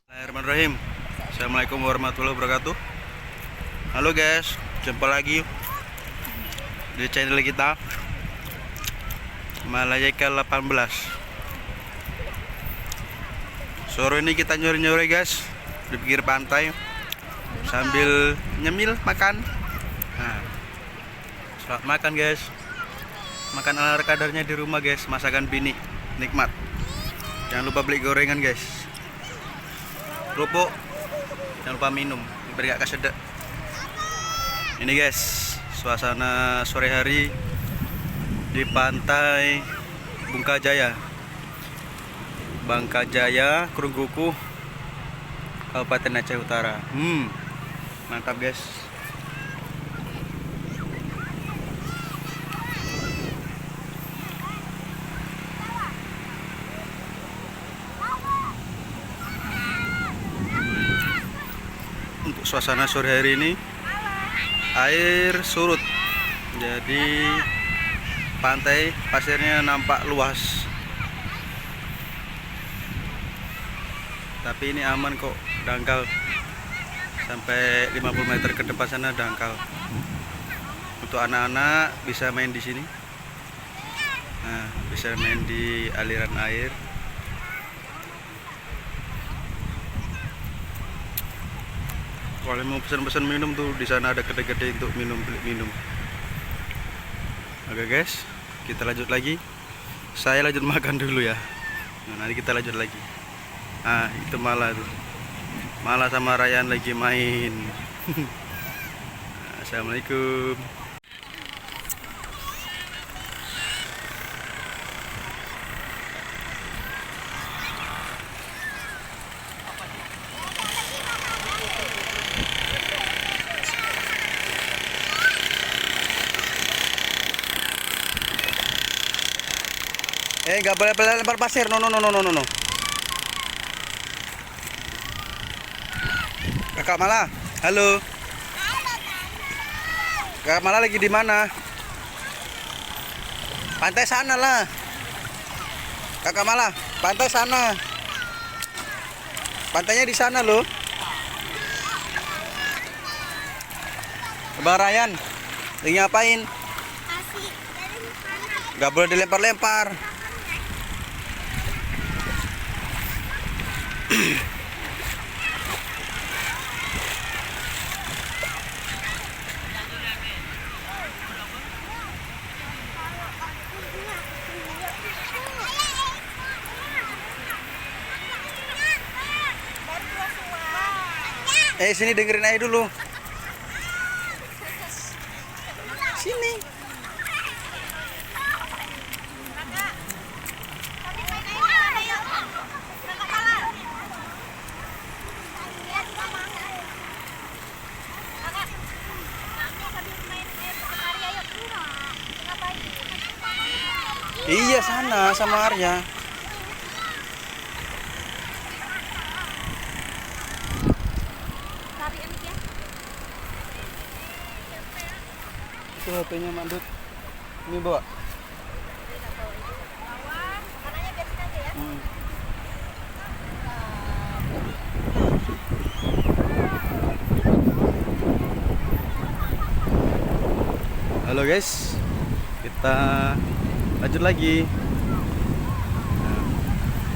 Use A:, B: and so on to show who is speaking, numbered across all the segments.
A: Bismillahirrahmanirrahim. Assalamualaikum warahmatullahi wabarakatuh. Halo guys, jumpa lagi di channel kita Malayaka 18. Sore ini kita nyore-nyore guys di pinggir pantai sambil nyemil makan. Nah, selamat makan guys. Makan ala kadarnya di rumah guys, masakan bini nikmat. Jangan lupa beli gorengan guys. Kerupuk, jangan lupa minum biar gak kesedek. Ini guys, suasana sore hari di pantai Bungkajaya, Bangkajaya, Krungkuku, Kabupaten Aceh Utara. Mantap guys. Untuk suasana sore hari ini air surut, jadi pantai pasirnya nampak luas, tapi ini aman kok, dangkal sampai 50 meter ke depan sana dangkal. Untuk anak-anak bisa main di sini, nah, bisa main di aliran air. Kalau mau pesan-pesan minum tuh di sana ada kedai-kedai untuk beli minum. Oke guys, kita lanjut lagi. Saya lanjut makan dulu ya. Nah, nanti kita lanjut lagi. Ah, itu malah tuh. Malah sama Ryan lagi main. Assalamualaikum. Nggak boleh lempar pasir. No. Kakak Mala, halo. Kakak Mala lagi di mana? Pantai sana lah. Kakak Mala, pantai sana. Pantainya di sana loh. Bang Ryan, lagi ngapain? Nggak boleh dilempar-lempar. Sini dengerin aja dulu. Sini. Iya sana sama Arya. Itu HP-nya mandut. Ini bawa. Halo guys, kita lanjut lagi.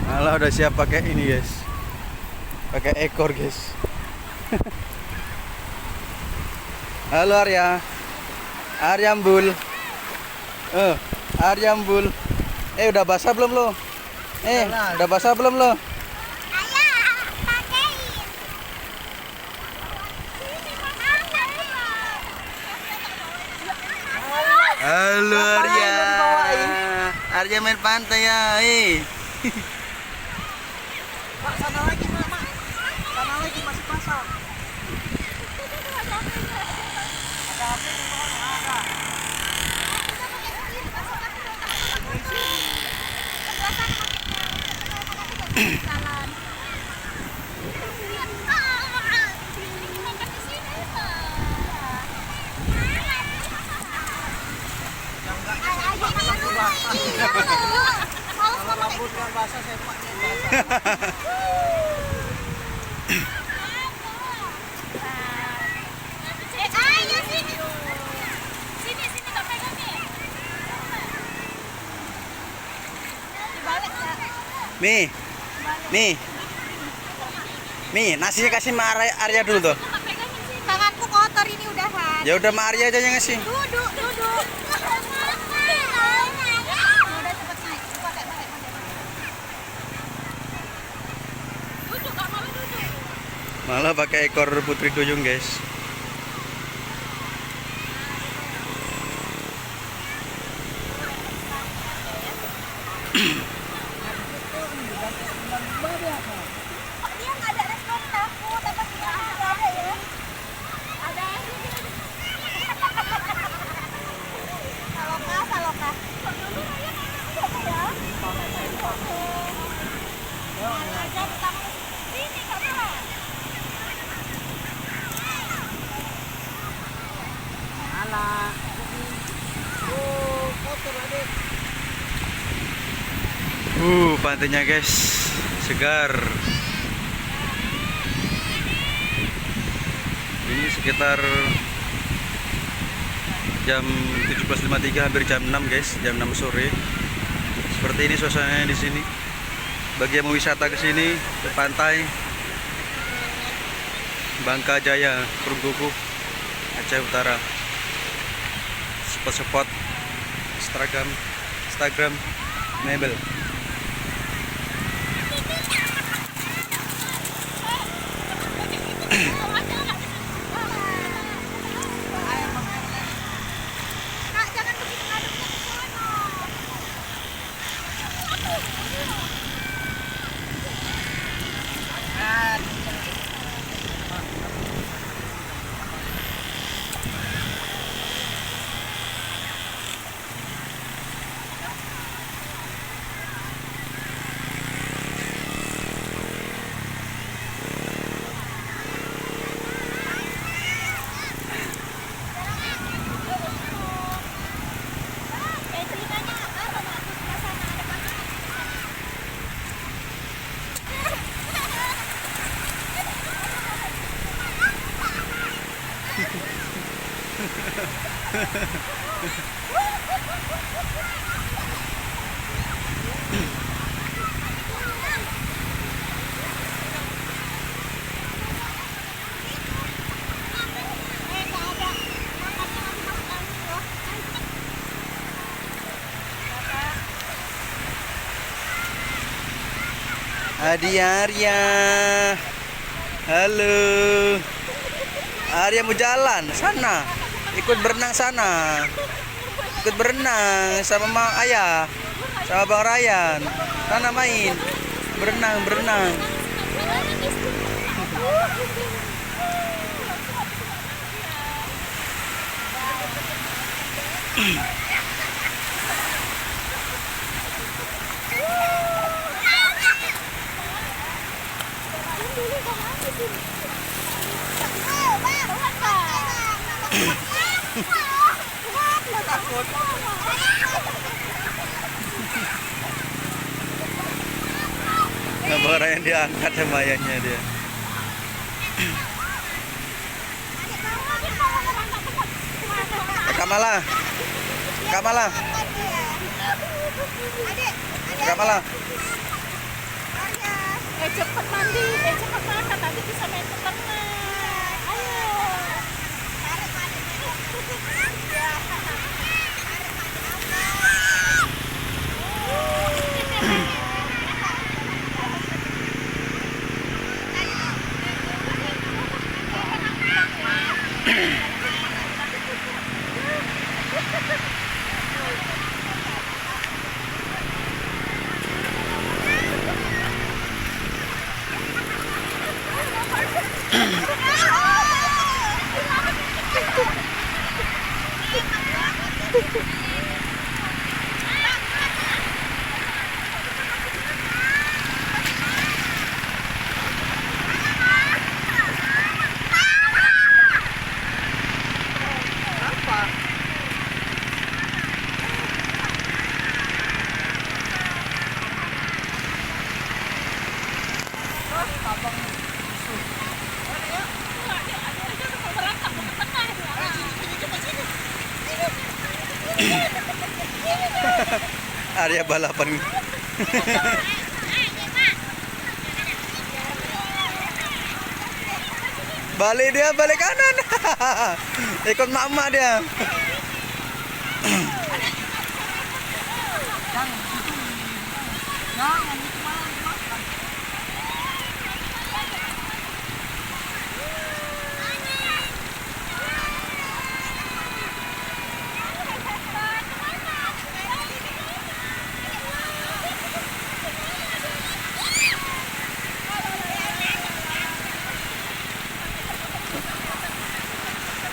A: Malah udah siap pakai ini guys, pakai ekor guys. Halo Arya, Aryambul, Aryambul. Udah basah belum lo? Udah basah belum lo? Halo Arya. Arya main pantai ya.
B: Mak, sana lagi mak. Sana lagi masih pasang. Ada HP di bawah, ada. Kalau rambut kan basah, sepaknya basah.
A: Mi, Mi, Mi, nasinya kasih sama Arya dulu tuh.
B: Tanganku kotor ini udahan.
A: Ya udah, sama Arya aja yang ngasih.
B: Duduk. Udah cepet naik. Pakai. Duduk, gak mau duduk.
A: Malah pakai ekor putri duyung, guys.
B: Kok dia nggak ada respon aku, tapi dia ada ya. Ada aja dia. Saloka. Kok dulu Raya mana ya? Mana aja pertama sini kamera. Alah. Kotor adik.
A: Pantainya guys, segar. Ini sekitar jam 17.53, hampir jam 6 guys, jam 6 sore. Seperti ini suasananya di sini. Bagi yang mau wisata ke sini, ke pantai Bangka Jaya, Perunggugu, Aceh Utara. Spot-spot Instagram mebel.
B: Kak, jangan begitu ngadepnya ke sono.
A: Adi Arya, halo. Arya mau jalan sana, ikut berenang sana, ikut berenang sama ayah, sama Bang Ryan, sana main, berenang. Nah, Bang Ryan diangkat sama ayahnya dia. Kamala.
B: Cepet mandi, cepet makan, nanti bisa main ke tengah. Ayo.
A: Arya balapan. Balik dia, balik kanan. Ikut mama dia.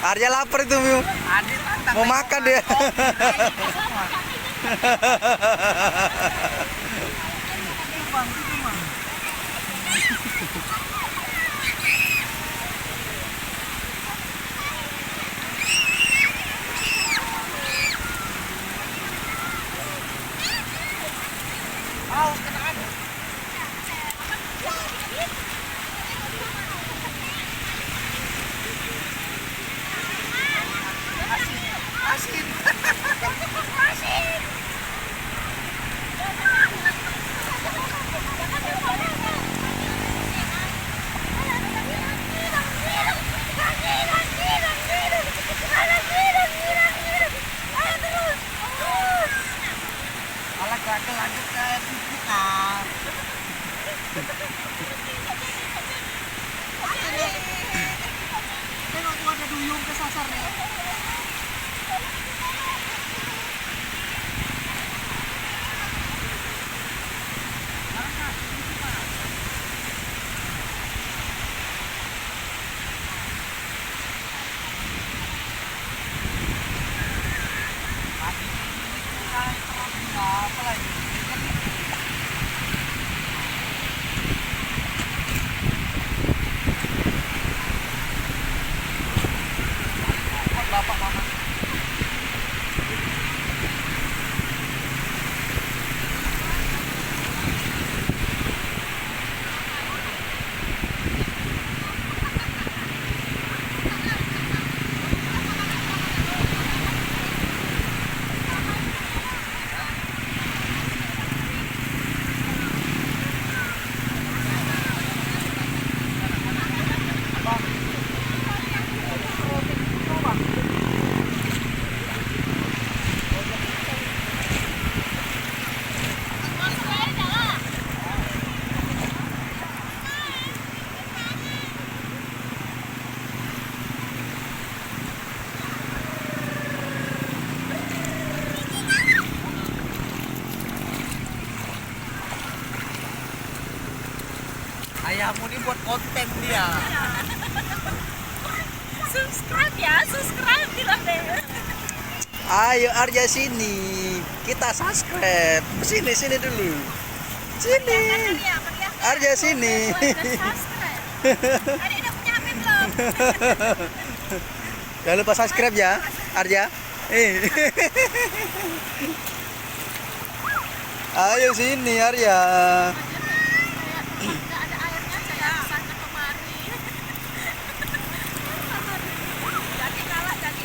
A: Arya lapar itu, Miu. Mau makan dia.
B: Tengok tuh ada duyung kesasar nih. Bapak mama. Ayahmu ini buat konten dia.
C: Subscribe ya, subscribe bilang deh.
A: Ayo Arya sini. Kita subscribe. Sini dulu. Sini. Arya sini.
C: Subscribe. Adik udah punya HP belum?
A: Jangan lupa subscribe ya, Arya. Ayo sini Arya.
C: Nggak ada airnya, saya sana kemari. Jadi kalah, jadi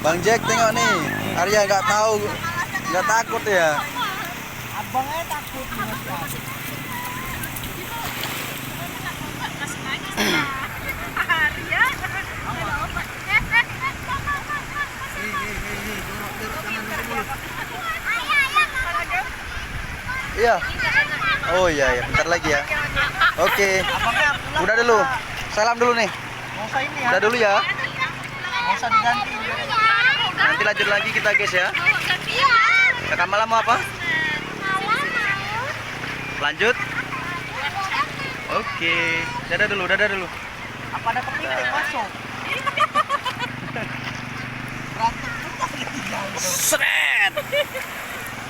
A: Bang Jack tengok nih. Arya nggak tahu, nggak takut ya.
B: Abangnya takut Mas.
C: masih lagi Arya.
A: Iya. Oh iya ya, bentar lagi ya. Oke. Udah dulu. Salam dulu nih.
B: Nggak usah ini ya.
A: Udah dulu ya.
B: Nggak usah diganti.
A: Nanti lanjut lagi kita guys ya. Kakak malam mau apa? Lanjut. Oke. Dadah dulu, dadah dulu.
B: Apa ada kepiting masuk? Berantem
A: Seret.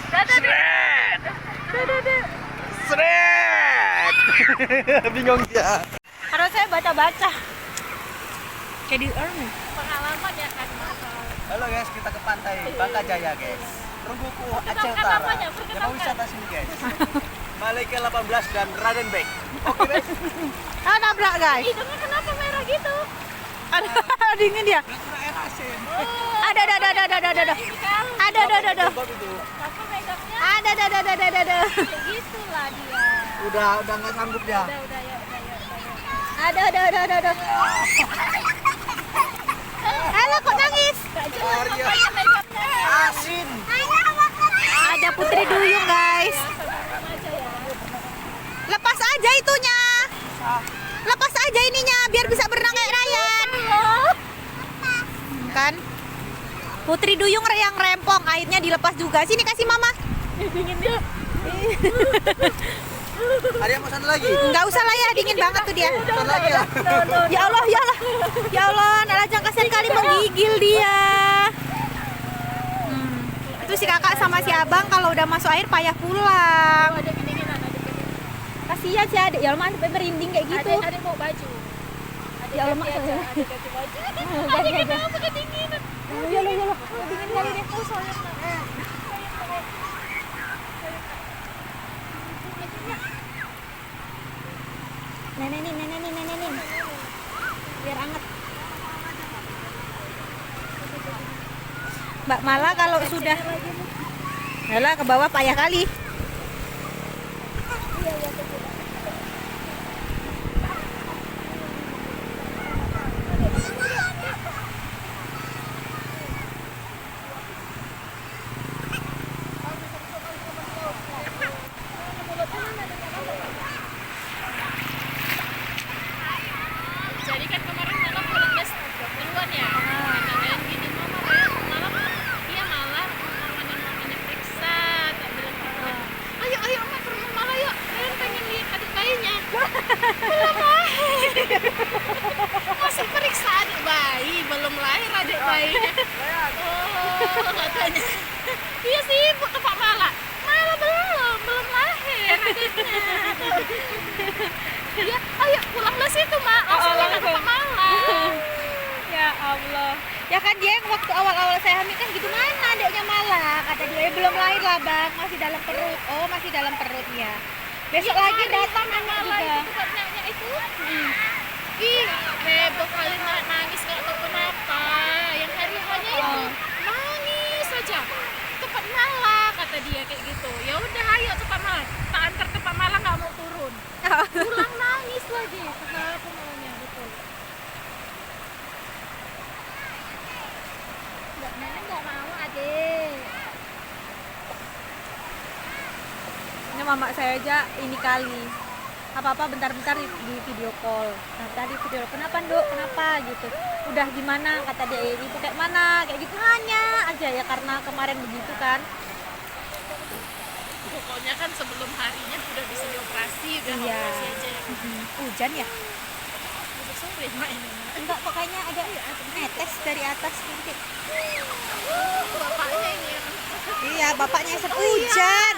C: Dadah deh.
A: Seret.
C: Dadah deh.
A: Seret. Bingung dia.
C: Harus saya baca-baca. Kayak di nih. Pengalaman ya kan.
A: Halo guys, kita ke pantai Bangka Jaya guys. Terumbuku Aceh
C: Perkenalkan
A: Utara.
C: namanya,
A: Yang
C: perkenalkan.
A: mau wisata sini guys. Malaikat 18 dan Raden Bek. Oke guys.
C: Ah, nabrak guys. Hidungnya kenapa merah gitu? Ada dingin dia.
B: air asin.
C: Ada. Ada.
A: Sebab itu.
C: Tapi megangnya ada. Gitulah dia.
B: Udah nggak sanggup dia.
C: Udah ya.
B: Aduh. Halo, kok nangis?
A: Asin.
B: Ada putri duyung, guys. Lepas aja itunya. Lepas aja ininya biar bisa berenang kayak Ryan. Kan? Putri duyung yang rempong, airnya dilepas juga. Sini kasih mama. Dingin dia.
A: Ada mau sana lagi?
B: Enggak usah lah ya, dingin banget tuh dia.
A: Sana lagi ya.
B: Ya Allah, ya Allah. Ya Allah, Nalajang kasihan kali menggigil dia. Itu si kakak sama si abang kalau udah masuk air payah pulang. Kasihan si adik, ya Allah sampai merinding kayak gitu.
C: Adik mau baju.
B: Ya Allah mak saya.
C: Adik ganti baju.
B: Adik
C: Kenapa kedinginan?
B: Ya Allah, ya Allah.
C: Dingin kali deh. Oh, soalnya.
B: Nenek nih. Biar anget. Mbak Mala kalau sudah Yalah ke bawah payah kali.
C: Jadi kan kemarin malam pulang les duluan ya. Nanyain gini mama Raya malam iya malam mamanya periksa tak bilang gitu. Ayo Mak ke rumah Mala yuk. Raya pengen lihat adik bayinya. Belum lahir. Masih periksa adik bayi, belum lahir adik bayinya. Oh katanya. Iya sih ke Pak Mala. Mala belum lahir adiknya. Ya, ayo pulang les itu Mak. Langsung ke Pak Mala.
B: Ya Allah. Ya kan dia yang waktu awal-awal saya hamil kan gitu, mana adiknya Mala? Kata dia belum lahir lah bang, masih dalam perut. Oh masih dalam perut ya. Besok lagi datang anak
C: Mala
B: juga.
C: itu katanya itu. Ih, heboh kali nangis nggak tahu kenapa. Yang hari hanya itu nangis saja. Ke Pak Mala kata dia kayak gitu. Ya udah ayo ke Pak Mala. Tak antar ke Pak Mala nggak mau turun. Pulang nangis lagi. Kenapa maunya betul?
B: Nenek nggak mau adik. Ini mama saya aja ini kali apa-apa bentar-bentar di video call. Nah tadi video call, kenapa Nduk? Kenapa gitu? Udah gimana? Kata dia, ibu kayak mana? Kayak gitu hanya aja ya karena kemarin begitu kan.
C: Pokoknya kan sebelum harinya udah bisa dioperasi, udah
B: Iya.
C: operasi aja.
B: Hujan ya?
C: Udah sore Mak ini.
B: Enggak kok kayaknya ada netes dari atas sedikit.
C: Bapaknya ini yang
B: Iya, bapaknya hujan.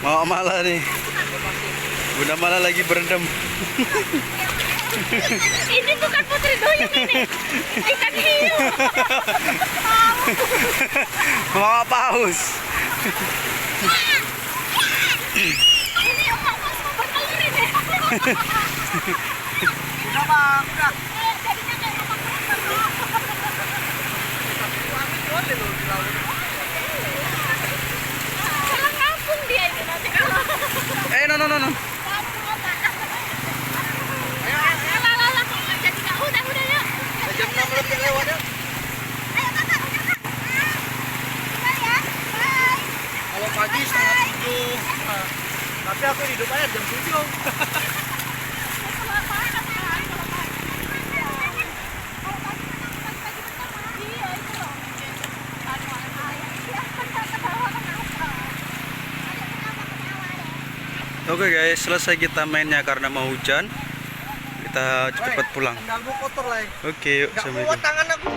A: Mau Mala nih. Bunda Mala lagi berendam.
C: ini bukan putri duyung ini. Ikan hiu.
A: Mau paus.
C: Ini emak mas mau bertelur ini.
A: Udah bang, udah.
C: Jadinya kayak emak. Pulang kampung dia ini nanti kalau.
A: No.
C: Lah. Jadi nggak udah ya.
A: Jam 6 lebih lewat ya. Kalau pagi 6:30. Nah, tapi aku hidup aja jam 7. Oke guys, selesai kita mainnya karena mau hujan. Kita cepat pulang. Oke, yuk. Assalamualaikum.
D: Tangan aku